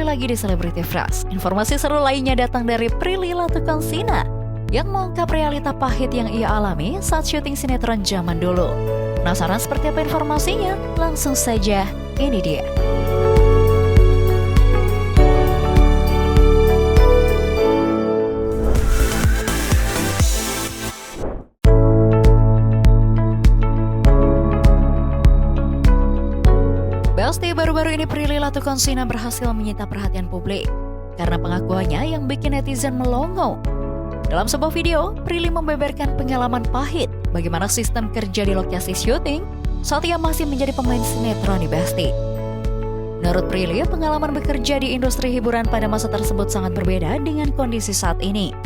lagi di Celebrity Flash. Informasi seru lainnya datang dari Prilly Latuconsina yang mengungkap realita pahit yang ia alami saat syuting sinetron zaman dulu. Penasaran seperti apa informasinya? Langsung saja, ini dia. Pasti baru-baru ini Prilly Latuconsina berhasil menyita perhatian publik karena pengakuannya yang bikin netizen melongo. Dalam sebuah video, Prilly membeberkan pengalaman pahit bagaimana sistem kerja di lokasi syuting saat ia masih menjadi pemain sinetron di Besti. Menurut Prilly, pengalaman bekerja di industri hiburan pada masa tersebut sangat berbeda dengan kondisi saat ini.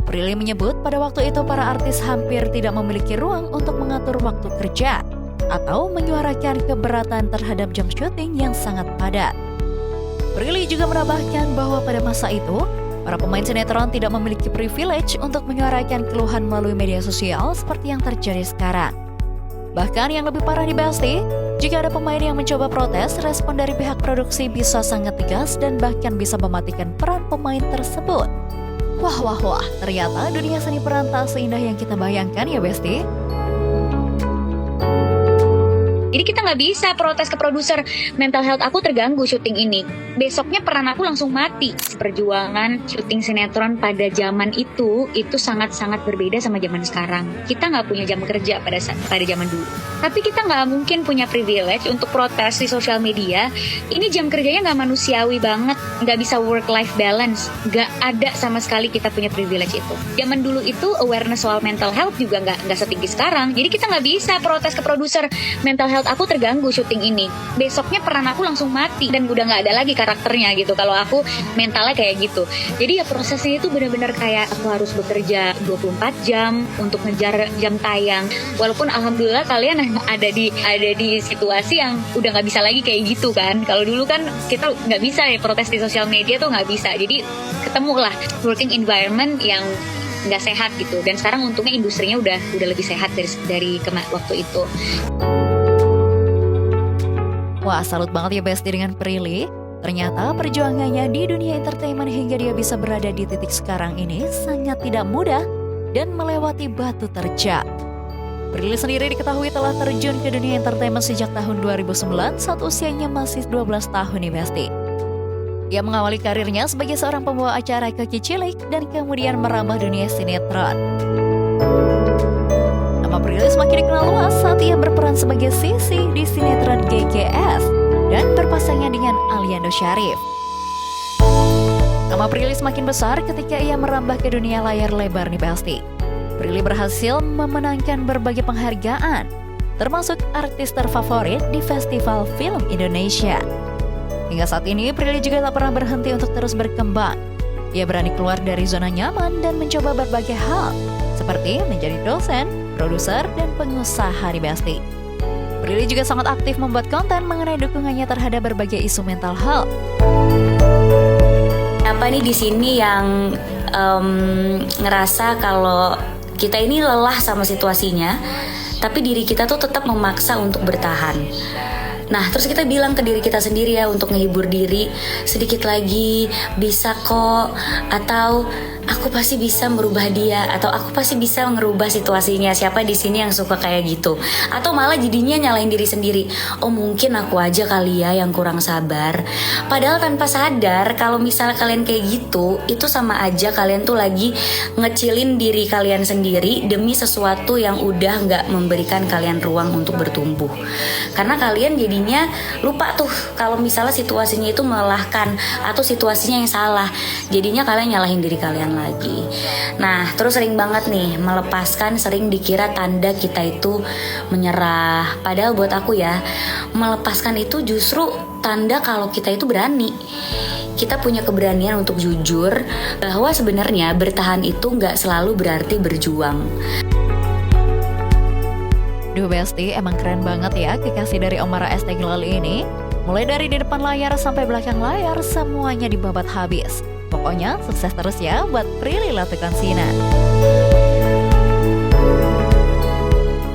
Prilly menyebut pada waktu itu para artis hampir tidak memiliki ruang untuk mengatur waktu kerja atau menyuarakan keberatan terhadap jam syuting yang sangat padat. Prilly juga menambahkan bahwa pada masa itu, para pemain sinetron tidak memiliki privilege untuk menyuarakan keluhan melalui media sosial seperti yang terjadi sekarang. Bahkan yang lebih parah di Besti, jika ada pemain yang mencoba protes, respon dari pihak produksi bisa sangat tegas dan bahkan bisa mematikan peran pemain tersebut. Wah, ternyata dunia seni peran tak seindah yang kita bayangkan ya Besti. Jadi kita nggak bisa protes ke produser, mental health aku terganggu syuting ini. Besoknya peran aku langsung mati. Perjuangan syuting sinetron pada zaman itu sangat-sangat berbeda sama zaman sekarang. Kita nggak punya jam kerja pada zaman dulu. Tapi kita nggak mungkin punya privilege untuk protes di sosial media. Ini jam kerjanya nggak manusiawi banget, nggak bisa work-life balance. Nggak ada sama sekali kita punya privilege itu. Zaman dulu itu awareness soal mental health juga nggak setinggi sekarang. Jadi kita nggak bisa protes ke produser, mental health aku terganggu syuting ini. Besoknya peran aku langsung mati dan udah nggak ada lagi karakternya gitu. Kalau aku mentalnya kayak gitu. Jadi ya prosesnya itu benar-benar kayak aku harus bekerja 24 jam untuk ngejar jam tayang. Walaupun alhamdulillah kalian ada di situasi yang udah nggak bisa lagi kayak gitu kan. Kalau dulu kan kita nggak bisa ya protes di sosial media tuh nggak bisa. Jadi ketemulah working environment yang nggak sehat gitu. Dan sekarang untungnya industrinya udah lebih sehat dari waktu itu. Wah, salut banget ya Besti dengan Prilly. Ternyata perjuangannya di dunia entertainment hingga dia bisa berada di titik sekarang ini sangat tidak mudah dan melewati batu terjal. Prilly sendiri diketahui telah terjun ke dunia entertainment sejak tahun 2009 saat usianya masih 12 tahun nih Besti. Ia mengawali karirnya sebagai seorang pembawa acara Kaki Cilik dan kemudian merambah dunia sinetron. Nama Prilly semakin dikenal luas saat ia berperan sebagai Sisi di sinetron GGS dan berpasangan dengan Aliando Syarif. Nama Prilly semakin besar ketika ia merambah ke dunia layar lebar nih Besti. Prilly berhasil memenangkan berbagai penghargaan, termasuk artis terfavorit di Festival Film Indonesia. Hingga saat ini, Prilly juga tak pernah berhenti untuk terus berkembang. Ia berani keluar dari zona nyaman dan mencoba berbagai hal, seperti menjadi dosen, produser, dan pengusaha di Besti. Prilly juga sangat aktif membuat konten mengenai dukungannya terhadap berbagai isu mental health. Apa nih di sini yang ngerasa kalau kita ini lelah sama situasinya, tapi diri kita tuh tetap memaksa untuk bertahan. Nah, terus kita bilang ke diri kita sendiri ya untuk menghibur diri, sedikit lagi, bisa kok, atau aku pasti bisa merubah dia, atau aku pasti bisa merubah situasinya. Siapa di sini yang suka kayak gitu? Atau malah jadinya nyalain diri sendiri. Oh, mungkin aku aja kali ya yang kurang sabar. Padahal tanpa sadar kalau misalnya kalian kayak gitu, itu sama aja kalian tuh lagi ngecilin diri kalian sendiri demi sesuatu yang udah nggak memberikan kalian ruang untuk bertumbuh. Karena kalian jadinya lupa tuh kalau misalnya situasinya itu melelahkan atau situasinya yang salah. Jadinya kalian nyalahin diri kalian lagi. Nah, terus sering banget nih melepaskan sering dikira tanda kita itu menyerah. Padahal buat aku ya, melepaskan itu justru tanda kalau kita itu berani. Kita punya keberanian untuk jujur bahwa sebenarnya bertahan itu nggak selalu berarti berjuang. Duh Besti, emang keren banget ya kekasih dari Omara Esteglal ini. Mulai dari di depan layar sampai belakang layar, semuanya dibabat habis. Pokoknya sukses terus ya buat Prilly Latuconsina.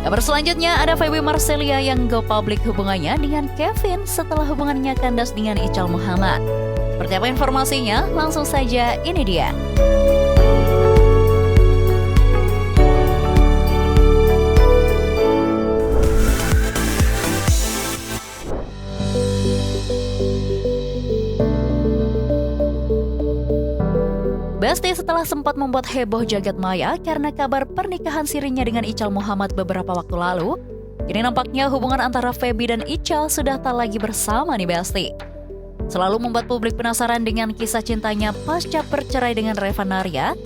Kabar selanjutnya ada Feby Marcelia yang go public hubungannya dengan Kevin setelah hubungannya kandas dengan Ical Muhammad. Seperti apa informasinya? Langsung saja, ini dia. Besti setelah sempat membuat heboh jagat maya karena kabar pernikahan sirinya dengan Ical Muhammad beberapa waktu lalu, kini nampaknya hubungan antara Feby dan Ical sudah tak lagi bersama nih Besti. Selalu membuat publik penasaran dengan kisah cintanya pasca bercerai dengan Reva Naria,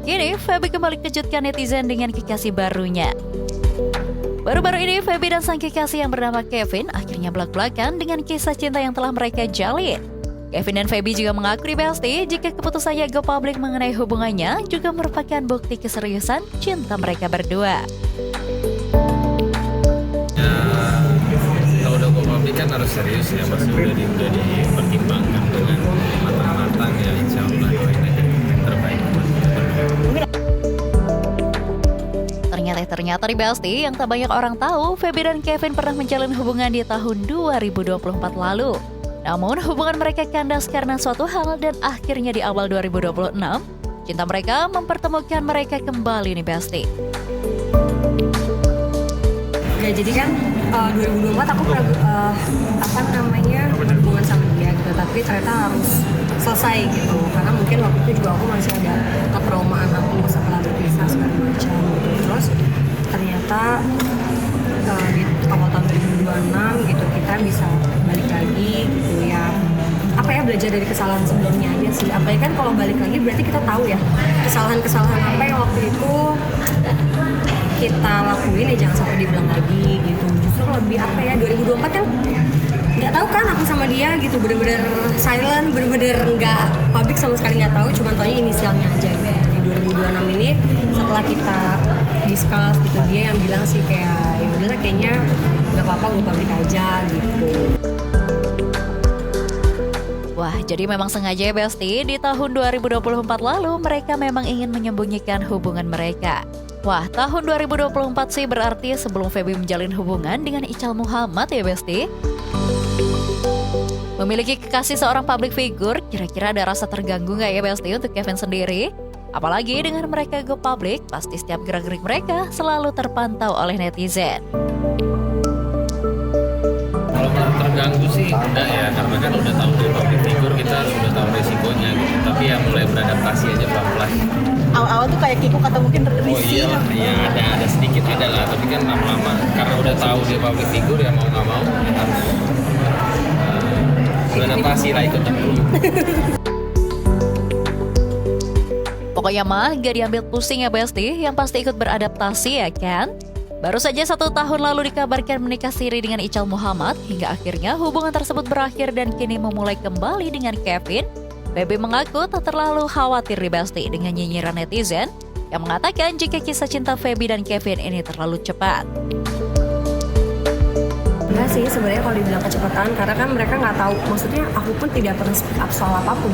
kini Feby kembali kejutkan netizen dengan kekasih barunya. Baru-baru ini Feby dan sang kekasih yang bernama Kevin akhirnya belak-belakan dengan kisah cinta yang telah mereka jalin. Kevin dan Feby juga mengaku di Besti jika keputusannya go public mengenai hubungannya juga merupakan bukti keseriusan cinta mereka berdua. Ya, kalau udah go public kan harus serius ya, pasti udah dipertimbangkan dengan matang-matang ya, insya Allah doain aja yang terbaik buat kita berdua. Ternyata di Besti yang tak banyak orang tahu, Feby dan Kevin pernah menjalin hubungan di tahun 2024 lalu. Namun hubungan mereka kandas karena suatu hal dan akhirnya di awal 2026, cinta mereka mempertemukan mereka kembali nih Besti. Ya jadi kan 2024 aku pernah berhubungan sama dia gitu, tapi ternyata harus selesai gitu karena mungkin waktu itu juga aku masih ada ketraumaan aku setelah berpisah segala macam gitu. Terus ternyata di awal tahun 2026 gitu kita bisa balik lagi gitu ya, belajar dari kesalahan sebelumnya aja sih. Apalagi kan kalau balik lagi berarti kita tahu ya kesalahan-kesalahan apa yang waktu itu kita lakuin ya jangan sampai dibilang lagi gitu. Justru lebih 2024 kan nggak tahu kan aku sama dia gitu, bener-bener silent, bener-bener nggak public sama sekali, nggak tahu, cuma taunya inisialnya aja gitu. Di 2026 ini setelah kita discuss gitu, dia yang bilang sih kayak ya udah kayaknya nggak apa-apa gue public aja gitu. Wah, jadi memang sengaja ya Besti, di tahun 2024 lalu mereka memang ingin menyembunyikan hubungan mereka. Wah, tahun 2024 sih berarti sebelum Feby menjalin hubungan dengan Ical Muhammad ya Besti. Memiliki kekasih seorang public figure, kira-kira ada rasa terganggu nggak ya Besti untuk Kevin sendiri? Apalagi dengan mereka go public, pasti setiap gerak-gerik mereka selalu terpantau oleh netizen. Kalau terganggu sih enggak ya, karena kan udah tahu dari public figure, kita sudah tahu resikonya gitu. Tapi ya mulai beradaptasi aja pelan-pelan. Awal-awal tuh kayak kikuk atau mungkin risih. Oh iya, ada sedikit ada lah. Tapi kan lama-lama karena udah tahu dia public figure ya mau nggak mau ya harus beradaptasi lah, ikut dulu. Pokoknya mah gak diambil pusing ya Besti, yang pasti ikut beradaptasi ya kan? Baru saja 1 tahun lalu dikabarkan menikah siri dengan Ical Muhammad, hingga akhirnya hubungan tersebut berakhir dan kini memulai kembali dengan Kevin. Feby mengaku tak terlalu khawatir di Besti dengan nyinyiran netizen yang mengatakan jika kisah cinta Feby dan Kevin ini terlalu cepat. Enggak sih sebenarnya kalau dibilang kecepatan, karena kan mereka nggak tahu, maksudnya aku pun tidak pernah speak up soal apapun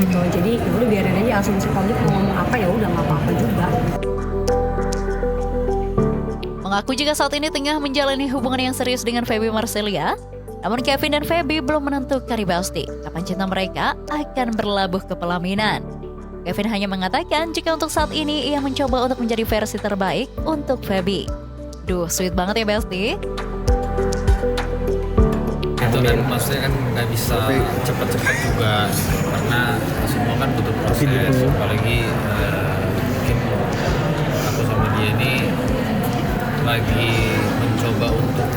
gitu. Jadi ya udah biarin aja asumsi publik mau ngomong apa ya udah nggak apa-apa juga. Mengaku jika saat ini tengah menjalani hubungan yang serius dengan Feby Marcelia, namun Kevin dan Feby belum menentukan di Besti kapan cinta mereka akan berlabuh ke pelaminan. Kevin hanya mengatakan jika untuk saat ini ia mencoba untuk menjadi versi terbaik untuk Feby. Duh, sweet banget ya Besti. Itu dan maksudnya kan nggak bisa cepat-cepat juga, karena semua kan butuh proses. Apalagi mungkin aku sama dia ini lagi mencoba untuk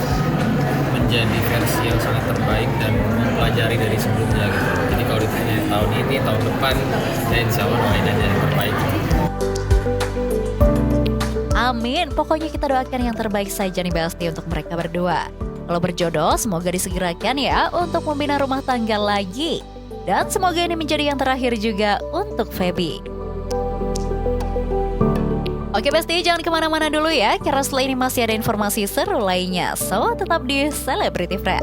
menjadi versi yang sangat terbaik dan mempelajari dari sebelumnya gitu. Jadi kalau ditanya tahun ini, tahun depan, ya insya Allah doain aja yang terbaik. Amin, pokoknya kita doakan yang terbaik saja nih Besti untuk mereka berdua. Kalau berjodoh, semoga disegerakan ya untuk membina rumah tangga lagi. Dan semoga ini menjadi yang terakhir juga untuk Feby. Oke Besti, jangan kemana-mana dulu ya, karena setelah ini masih ada informasi seru lainnya. So, tetap di Celebrity Friend.